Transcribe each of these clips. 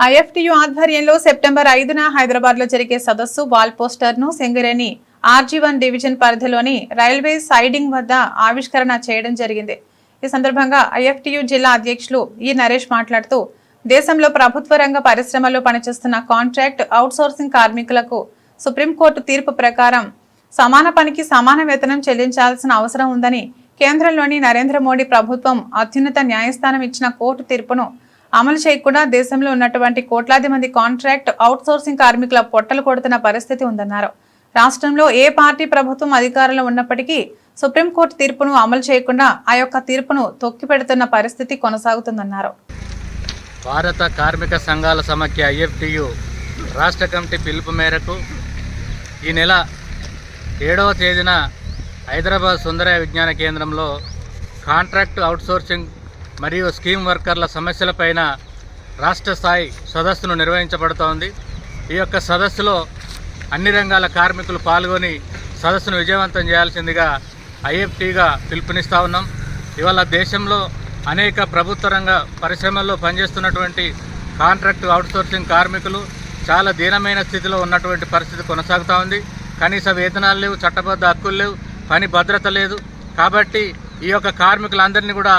IFTU ఆధ్వర్యంలో September 5న హైదరాబాద్లో జరిగే సదస్సు వాల్ పోస్టర్ను సింగరేణి RG1 డివిజన్ పరిధిలోని రైల్వే సైడింగ్ వద్ద ఆవిష్కరణ చేయడం జరిగింది. ఈ సందర్భంగా ఐఎఫ్టియు జిల్లా అధ్యక్షులు ఈ నరేష్ మాట్లాడుతూ దేశంలో ప్రభుత్వ రంగ పరిశ్రమల్లో పనిచేస్తున్న కాంట్రాక్ట్ అవుట్సోర్సింగ్ కార్మికులకు సుప్రీంకోర్టు తీర్పు ప్రకారం సమాన పనికి సమాన వేతనం చెల్లించాల్సిన అవసరం ఉందని, కేంద్రంలోని నరేంద్ర మోడీ ప్రభుత్వం అత్యున్నత న్యాయస్థానం ఇచ్చిన కోర్టు తీర్పును అమలు చేయకుండా దేశంలో ఉన్నటువంటి కోట్లాది మంది కాంట్రాక్ట్ అవుట్సోర్సింగ్ కార్మికుల పొట్టలు కొడుతున్న పరిస్థితి ఉందన్నారు. రాష్ట్రంలో ఏ పార్టీ ప్రభుత్వం అధికారంలో ఉన్నప్పటికీ సుప్రీంకోర్టు తీర్పును అమలు చేయకుండా ఆ యొక్క తీర్పును తొక్కిపెడుతున్న పరిస్థితి కొనసాగుతుందన్నారు. భారత కార్మిక సంఘాల సమాఖ్య ఐఎఫ్టియు రాష్ట్ర కమిటీ పిలుపు మేరకు ఈ నెల 7వ తేదీన హైదరాబాద్ సుందరయ్య విజ్ఞాన కేంద్రంలో కాంట్రాక్ట్ అవుట్సోర్సింగ్ మరియు స్కీమ్ వర్కర్ల సమస్యలపైన రాష్ట్ర స్థాయి సదస్సును నిర్వహించబడుతోంది. ఈ యొక్క సదస్సులో అన్ని రంగాల కార్మికులు పాల్గొని సదస్సును విజయవంతం చేయాల్సిందిగా ఐఎఫ్టీగా పిలుపునిస్తూ ఉన్నాం. ఇవాళ దేశంలో అనేక ప్రభుత్వ రంగ పరిశ్రమల్లో పనిచేస్తున్నటువంటి కాంట్రాక్ట్ అవుట్సోర్సింగ్ కార్మికులు చాలా దీనమైన స్థితిలో ఉన్నటువంటి పరిస్థితి కొనసాగుతూ ఉంది. కనీస వేతనాలు లేవు, చట్టబద్ధ హక్కులు లేవు, పని భద్రత లేదు. కాబట్టి ఈ యొక్క కార్మికులందరినీ కూడా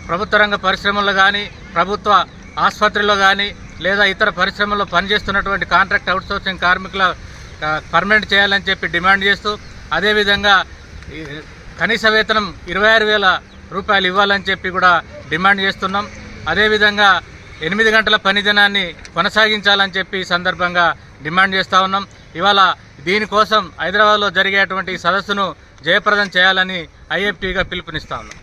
ప్రభుత్వ రంగ పరిశ్రమల్లో కానీ, ప్రభుత్వ ఆసుపత్రిలో కానీ, లేదా ఇతర పరిశ్రమల్లో పనిచేస్తున్నటువంటి కాంట్రాక్ట్ అవుట్సోర్సింగ్ కార్మికుల పర్మనెంట్ చేయాలని చెప్పి డిమాండ్ చేస్తూ, అదేవిధంగా కనీస వేతనం 26,000 రూపాయలు ఇవ్వాలని చెప్పి కూడా డిమాండ్ చేస్తున్నాం. అదేవిధంగా 8 గంటల పని దినాన్ని కొనసాగించాలని చెప్పి ఈ సందర్భంగా డిమాండ్ చేస్తూ ఉన్నాం. ఇవాళ దీనికోసం హైదరాబాద్లో జరిగేటువంటి సదస్సును జయప్రదం చేయాలని ఐఎఫ్టీగా పిలుపునిస్తా ఉన్నాం.